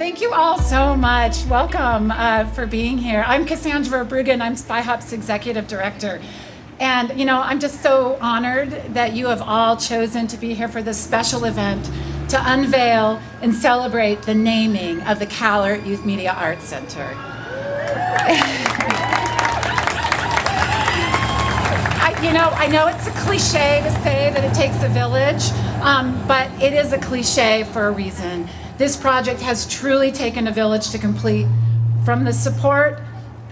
Thank you all so much. Welcome for being here. I'm Kasandra VerBrugghen. I'm SpyHop's Executive Director. And, I'm just so honored that you have all chosen to be here for this special event to unveil and celebrate the naming of the Kahlert Youth Media Arts Center. I know it's a cliche to say that it takes a village, but it is a cliche for a reason. This project has truly taken a village to complete, from the support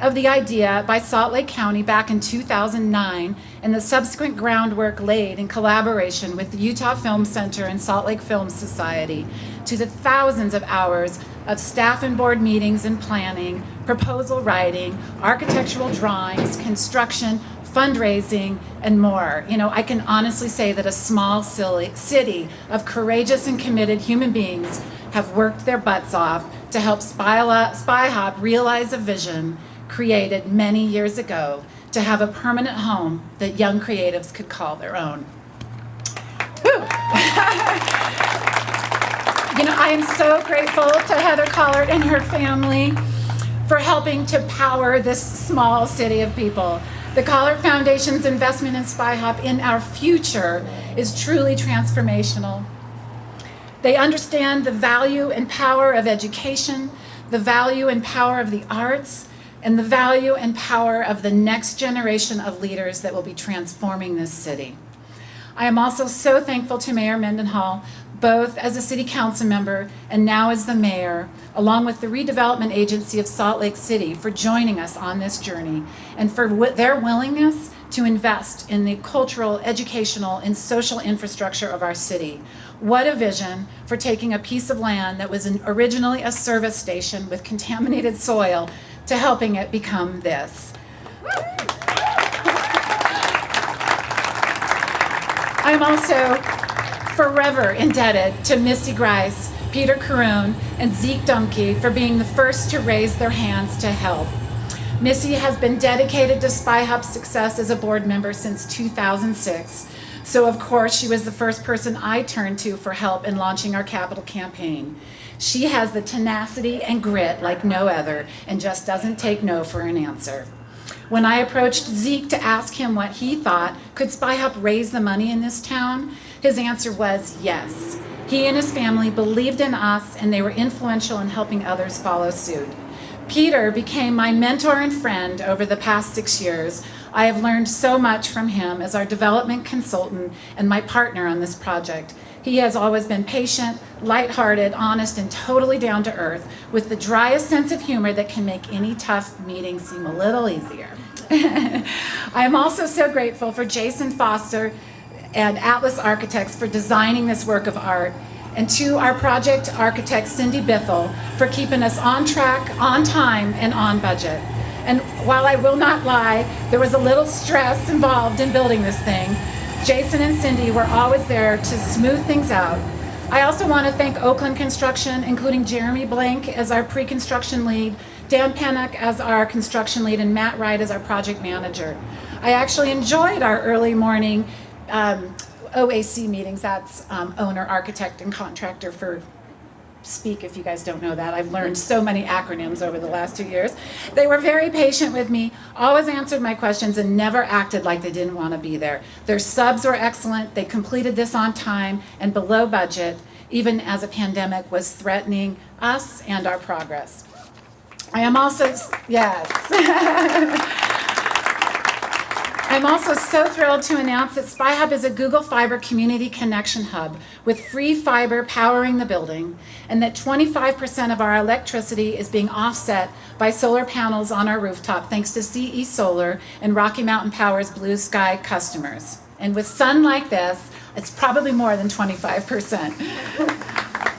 of the idea by Salt Lake County back in 2009 and the subsequent groundwork laid in collaboration with the Utah Film Center and Salt Lake Film Society, to the thousands of hours of staff and board meetings and planning, proposal writing, architectural drawings, construction, fundraising, and more. I can honestly say that a small city of courageous and committed human beings have worked their butts off to help SpyHop realize a vision created many years ago to have a permanent home that young creatives could call their own. I am so grateful to Heather Kahlert and her family for helping to power this small city of people. The Kahlert Foundation's investment in SpyHop in our future is truly transformational. They understand the value and power of education, the value and power of the arts, and the value and power of the next generation of leaders that will be transforming this city. I am also so thankful to Mayor Mendenhall, both as a city council member and now as the mayor, along with the redevelopment agency of Salt Lake City, for joining us on this journey and for their willingness to invest in the cultural, educational, and social infrastructure of our city. What a vision for taking a piece of land that was originally a service station with contaminated soil to helping it become this. I'm also forever indebted to Missy Greis, Peter Caroon, and Zeke Dumke for being the first to raise their hands to help. Missy has been dedicated to SpyHop's success as a board member since 2006. So of course, she was the first person I turned to for help in launching our capital campaign. She has the tenacity and grit like no other and just doesn't take no for an answer. When I approached Zeke to ask him what he thought, could SpyHop raise the money in this town? His answer was yes. He and his family believed in us and they were influential in helping others follow suit. Peter became my mentor and friend over the past 6 years. I have learned so much from him as our development consultant and my partner on this project. He has always been patient, lighthearted, honest, and totally down to earth, with the driest sense of humor that can make any tough meeting seem a little easier. I am also so grateful for Jason Foster and Atlas Architects for designing this work of art, and to our project architect, Cindy Bithell, for keeping us on track, on time, and on budget. And while I will not lie, there was a little stress involved in building this thing. Jason and Cindy were always there to smooth things out. I also want to thank Oakland Construction, including Jeremy Blank as our pre-construction lead, Dan Pennock as our construction lead, and Matt Wright as our project manager. I actually enjoyed our early morning OAC meetings. That's owner, architect, and contractor for speak, if you guys don't know that. I've learned so many acronyms over the last 2 years. They were very patient with me, always answered my questions, and never acted like they didn't want to be there. Their subs were excellent. They completed this on time and below budget, even as a pandemic was threatening us and our progress. I am also, yes. I'm also so thrilled to announce that SpyHop is a Google Fiber community connection hub with free fiber powering the building, and that 25% of our electricity is being offset by solar panels on our rooftop thanks to CE Solar and Rocky Mountain Power's Blue Sky customers. And with sun like this, it's probably more than 25%.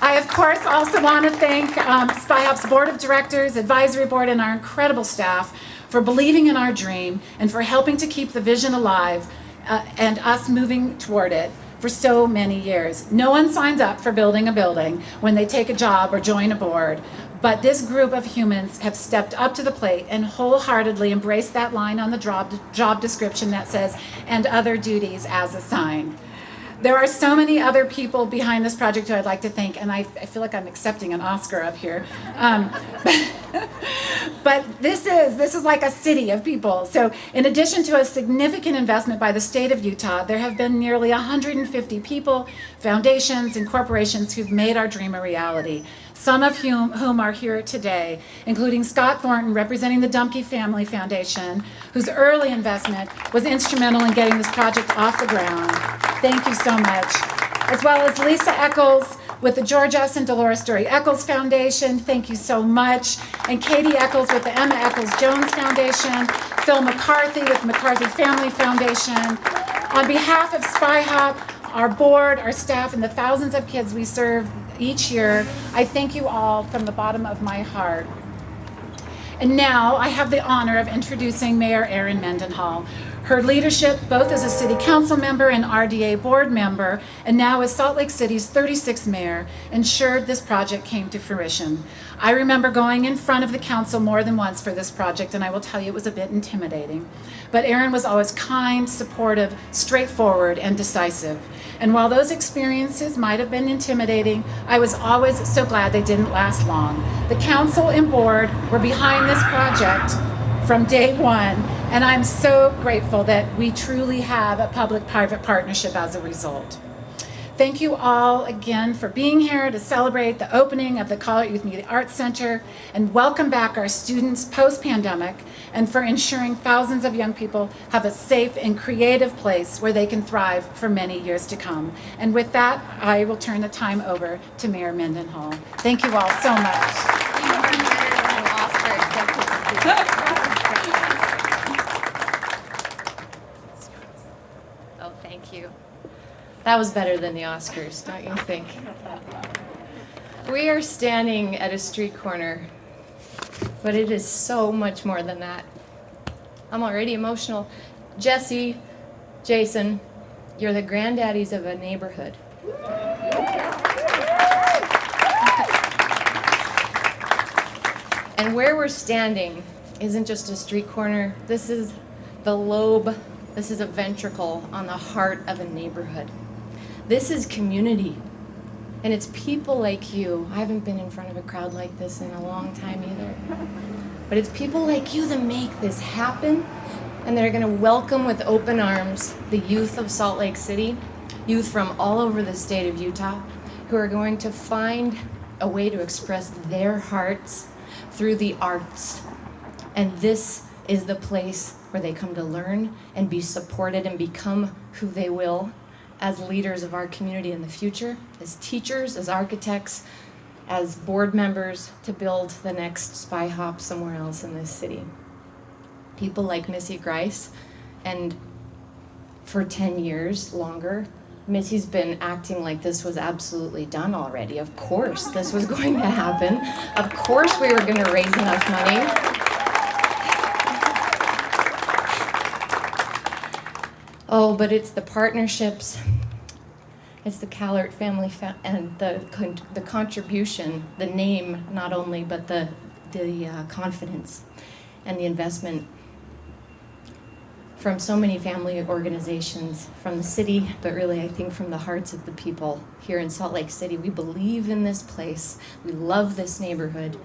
I, of course, also want to thank SpyHop's Board of Directors, Advisory Board, and our incredible staff for believing in our dream and for helping to keep the vision alive and us moving toward it for so many years. No one signs up for building a building when they take a job or join a board, but this group of humans have stepped up to the plate and wholeheartedly embraced that line on the job description that says, "and other duties as assigned." There are so many other people behind this project who I'd like to thank, and I feel like I'm accepting an Oscar up here. But this is like a city of people. So in addition to a significant investment by the state of Utah, there have been nearly 150 people, foundations, and corporations who've made our dream a reality. Some of whom are here today, including Scott Thornton, representing the Dumke Family Foundation, whose early investment was instrumental in getting this project off the ground. Thank you so much. As well as Lisa Eccles with the George S. and Dolores Dory Eccles Foundation. Thank you so much. And Katie Eccles with the Emma Eccles Jones Foundation. Phil McCarthy with McCarthy Family Foundation. On behalf of Spy Hop, our board, our staff, and the thousands of kids we serve each year, I thank you all from the bottom of my heart. And now I have the honor of introducing Mayor Erin Mendenhall. Her leadership, both as a city council member and RDA board member, and now as Salt Lake City's 36th mayor, ensured this project came to fruition. I remember going in front of the council more than once for this project, and I will tell you it was a bit intimidating. But Erin was always kind, supportive, straightforward, and decisive. And while those experiences might have been intimidating, I was always so glad they didn't last long. The council and board were behind this project from day one, and I'm so grateful that we truly have a public-private partnership as a result. Thank you all again for being here to celebrate the opening of the Kahlert Youth Media Arts Center, and welcome back our students post-pandemic, and for ensuring thousands of young people have a safe and creative place where they can thrive for many years to come. And with that, I will turn the time over to Mayor Mendenhall. Thank you all so much. Oh, thank you. That was better than the Oscars, don't you think? We are standing at a street corner, but it is so much more than that. I'm already emotional. Jesse, Jason, you're the granddaddies of a neighborhood. And where we're standing isn't just a street corner. This is the lobe. This is a ventricle on the heart of a neighborhood. This is community. And it's people like you. I haven't been in front of a crowd like this in a long time either. But it's people like you that make this happen, and they're going to welcome with open arms the youth of Salt Lake City, youth from all over the state of Utah, who are going to find a way to express their hearts through the arts. And this is the place where they come to learn and be supported and become who they will as leaders of our community in the future, as teachers, as architects, as board members, to build the next Spy Hop somewhere else in this city. People like Missy Greis, and for 10 years longer, Missy's been acting like this was absolutely done already. Of course this was going to happen. Of course we were going to raise enough money. Oh, but it's the partnerships, it's the Kahlert family and the contribution, the name not only, but the confidence and the investment from so many family organizations, from the city, but really I think from the hearts of the people here in Salt Lake City. We believe in this place, we love this neighborhood,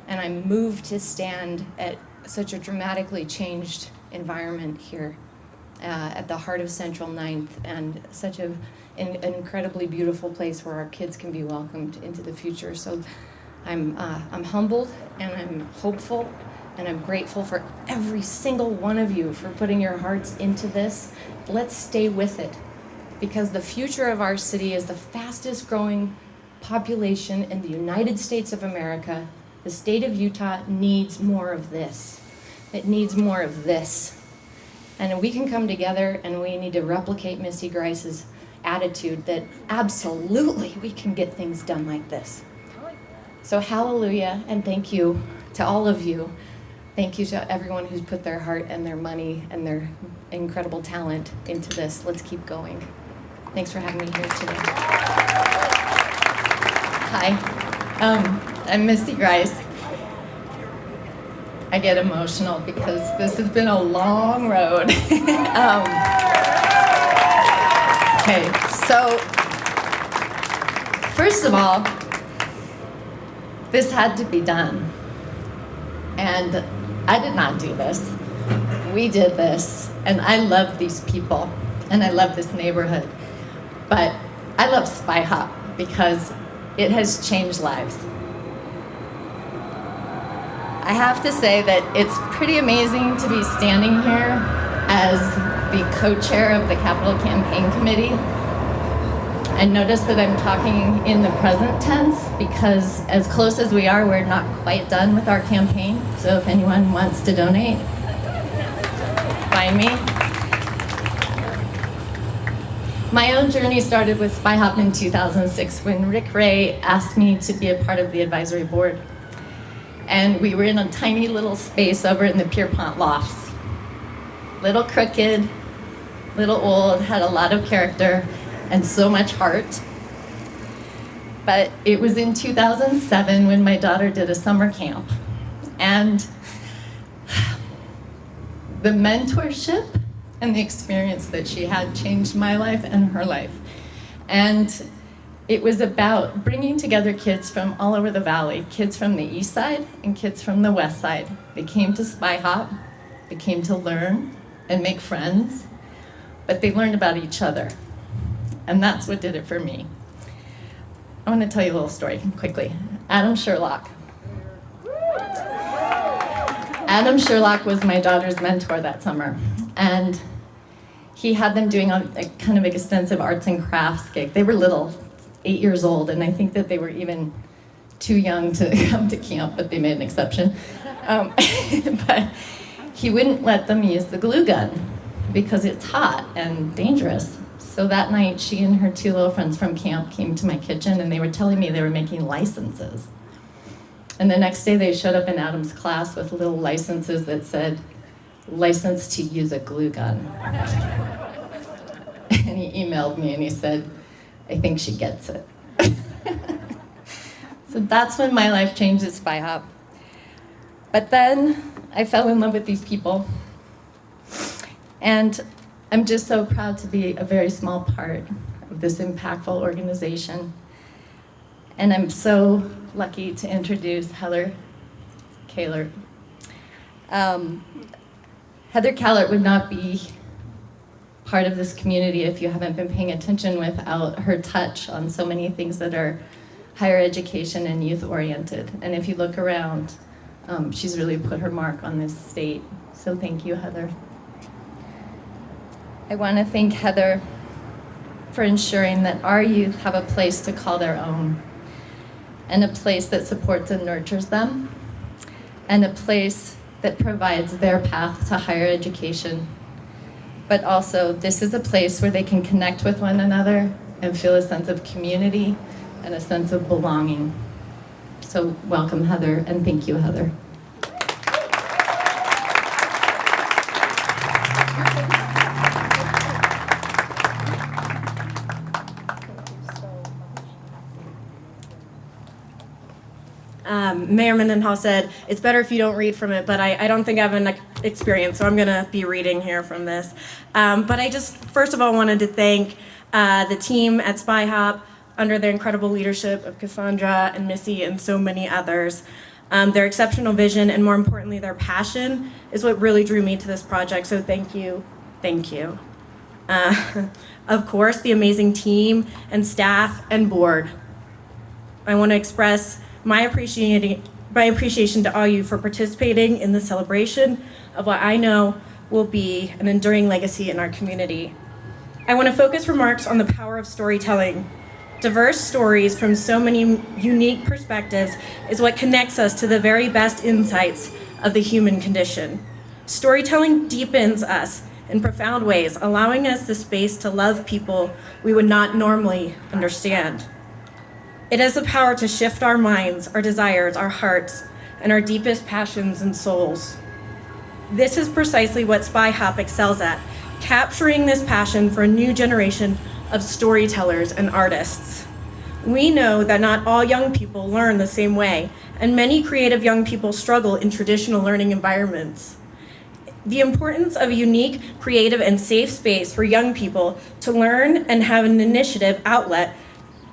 and I'm moved to stand at such a dramatically changed environment here. At the heart of Central 9th, and such an incredibly beautiful place where our kids can be welcomed into the future. So I'm humbled, and I'm hopeful, and I'm grateful for every single one of you for putting your hearts into this. Let's stay with it, because the future of our city is the fastest growing population in the United States of America. The state of Utah needs more of this. It needs more of this. And we can come together, and we need to replicate Missy Greis's attitude that absolutely we can get things done like this. So hallelujah, and thank you to all of you. Thank you to everyone who's put their heart and their money and their incredible talent into this. Let's keep going. Thanks for having me here today. Hi, I'm Missy Greis. I get emotional because this has been a long road. Okay, So, first of all, this had to be done. And I did not do this. We did this. And I love these people. And I love this neighborhood. But I love Spy Hop because it has changed lives. I have to say that it's pretty amazing to be standing here as the co-chair of the Capital Campaign Committee. And notice that I'm talking in the present tense because as close as we are, we're not quite done with our campaign. So if anyone wants to donate, find me. My own journey started with Spy Hop in 2006 when Rick Ray asked me to be a part of the advisory board. And we were in a tiny little space over in the Pierpont lofts. Little crooked, little old, had a lot of character and so much heart. But it was in 2007 when my daughter did a summer camp. And the mentorship and the experience that she had changed my life and her life. And it was about bringing together kids from all over the valley, kids from the east side and kids from the west side. They came to Spy Hop, they came to learn and make friends, but they learned about each other. And that's what did it for me. I want to tell you a little story quickly. Adam Sherlock. Adam Sherlock was my daughter's mentor that summer. And he had them doing a kind of extensive arts and crafts gig. They were little, 8 years old, and I think that they were even too young to come to camp, but they made an exception. But he wouldn't let them use the glue gun because it's hot and dangerous. So that night, she and her two little friends from camp came to my kitchen, and they were telling me they were making licenses. And the next day, they showed up in Adam's class with little licenses that said, "License to use a glue gun." And he emailed me, and he said, "I think she gets it." So that's when my life changed at Spy Hop. But then I fell in love with these people. And I'm just so proud to be a very small part of this impactful organization. And I'm so lucky to introduce Heather Kahlert. Heather Kahlert would not be part of this community if you haven't been paying attention without her touch on so many things that are higher education and youth oriented. And if you look around, she's really put her mark on this state. So thank you, Heather. I want to thank Heather for ensuring that our youth have a place to call their own, and a place that supports and nurtures them, and a place that provides their path to higher education. But also, this is a place where they can connect with one another and feel a sense of community and a sense of belonging. So welcome, Heather, and thank you, Heather. Mayor Mendenhall said, it's better if you don't read from it, but I don't think I have an experience, so I'm going to be reading here from this. But I just, first of all, wanted to thank the team at Spy Hop under the incredible leadership of Kasandra and Missy and so many others. Their exceptional vision and, more importantly, their passion is what really drew me to this project, so thank you, thank you. Of course, the amazing team and staff and board. I want to express my appreciation to all you for participating in the celebration of what I know will be an enduring legacy in our community. I want to focus remarks on the power of storytelling. Diverse stories from so many unique perspectives is what connects us to the very best insights of the human condition. Storytelling deepens us in profound ways, allowing us the space to love people we would not normally understand. It has the power to shift our minds, our desires, our hearts, and our deepest passions and souls. This is precisely what Spy Hop excels at, capturing this passion for a new generation of storytellers and artists. We know that not all young people learn the same way, and many creative young people struggle in traditional learning environments. The importance of a unique, creative, and safe space for young people to learn and have an initiative outlet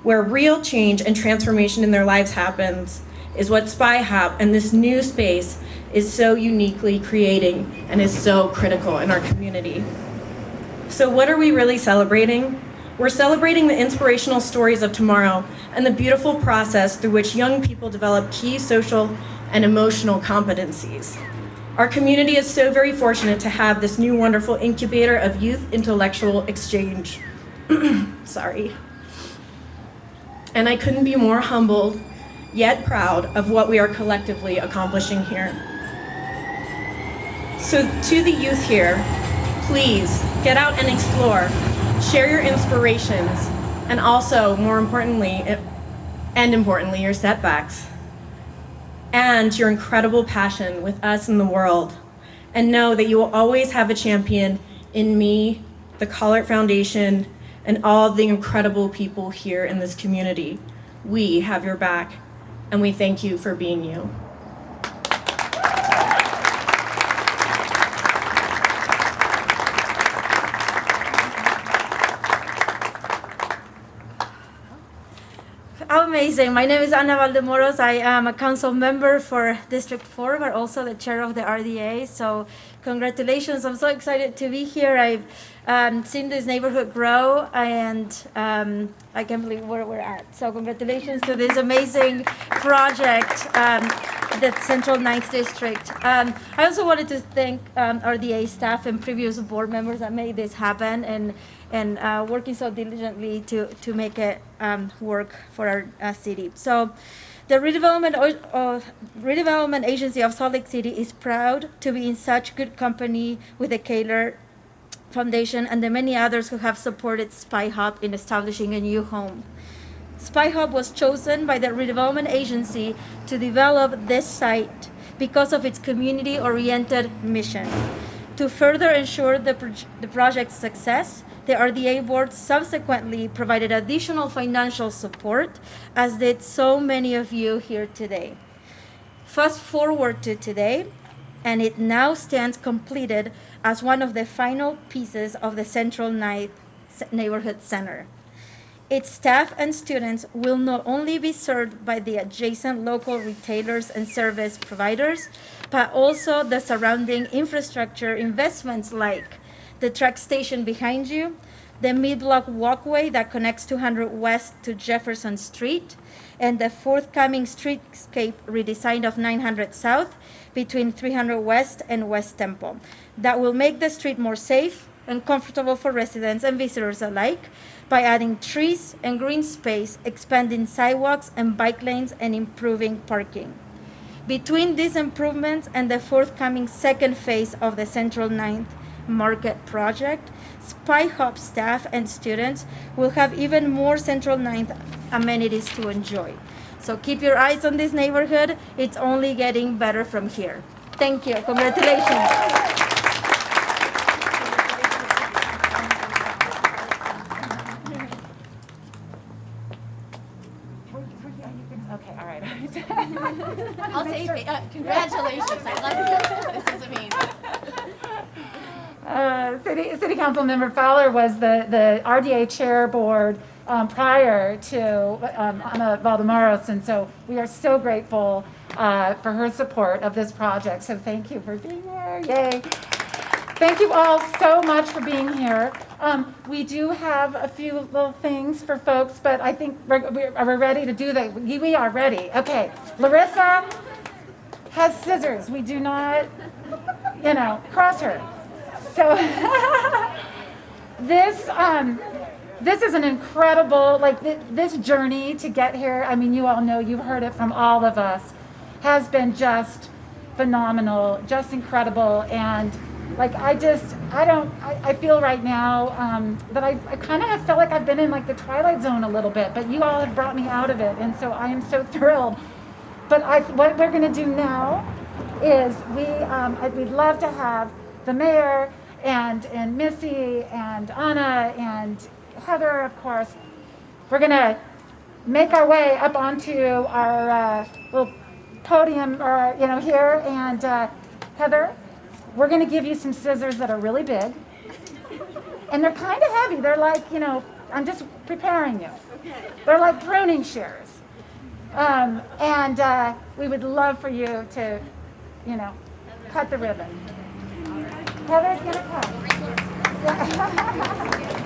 where real change and transformation in their lives happens is what SpyHop and this new space is so uniquely creating and is so critical in our community. So what are we really celebrating? We're celebrating the inspirational stories of tomorrow and the beautiful process through which young people develop key social and emotional competencies. Our community is so very fortunate to have this new wonderful incubator of youth intellectual exchange. Sorry. And I couldn't be more humbled, yet proud of what we are collectively accomplishing here. So to the youth here, please get out and explore, share your inspirations, and also, more importantly, your setbacks, and your incredible passion with us in the world. And know that you will always have a champion in me, the Kahlert Foundation, and all the incredible people here in this community. We have your back, and we thank you for being you. Amazing. My name is Ana Valdemoros. I am a council member for District 4, but also the chair of the RDA. So congratulations. I'm so excited to be here. I've seen this neighborhood grow, and I can't believe where we're at. So congratulations to this amazing project, the Central 9th District. I also wanted to thank RDA staff and previous board members that made this happen, and working so diligently to make it work for our city. So the Redevelopment Agency of Salt Lake City is proud to be in such good company with the Kahlert Foundation and the many others who have supported SpyHop in establishing a new home. SpyHop was chosen by the Redevelopment Agency to develop this site because of its community-oriented mission. To further ensure the project's success, the RDA board subsequently provided additional financial support, as did so many of you here today. Fast forward to today, and it now stands completed as one of the final pieces of the Central 9th Neighborhood Center. Its staff and students will not only be served by the adjacent local retailers and service providers, but also the surrounding infrastructure investments like the track station behind you, the mid-block walkway that connects 200 West to Jefferson Street, and the forthcoming streetscape redesign of 900 South between 300 West and West Temple that will make the street more safe and comfortable for residents and visitors alike by adding trees and green space, expanding sidewalks and bike lanes, and improving parking. Between these improvements and the forthcoming second phase of the Central 9th Market project, SpyHop staff and students will have even more Central 9th amenities to enjoy. So keep your eyes on this neighborhood. It's only getting better from here. Thank you. Congratulations. Okay, all right. I'll say congratulations. I love you. This is amazing. City Council Member Fowler was the RDA chair board prior to Ana Valdemoros, and so we are so grateful for her support of this project. So thank you for being here. Yay. Thank you all so much for being here. We do have a few little things for folks, but I think we're ready to do that. We are ready. Okay, Larissa has scissors. We do not, cross her. So this is an incredible, this journey to get here. I mean, you all know, you've heard it from all of us, has been just phenomenal, just incredible. And I feel right now that I kind of have felt like I've been in the Twilight Zone a little bit, but you all have brought me out of it. And so I am so thrilled. But what we're going to do now is we'd love to have the mayor and Missy and Ana and Heather, of course. We're going to make our way up onto our little podium here. And Heather, we're going to give you some scissors that are really big. And they're kind of heavy. They're like, I'm just preparing you. They're like pruning shears. And we would love for you to, cut the ribbon. Heather's going to come.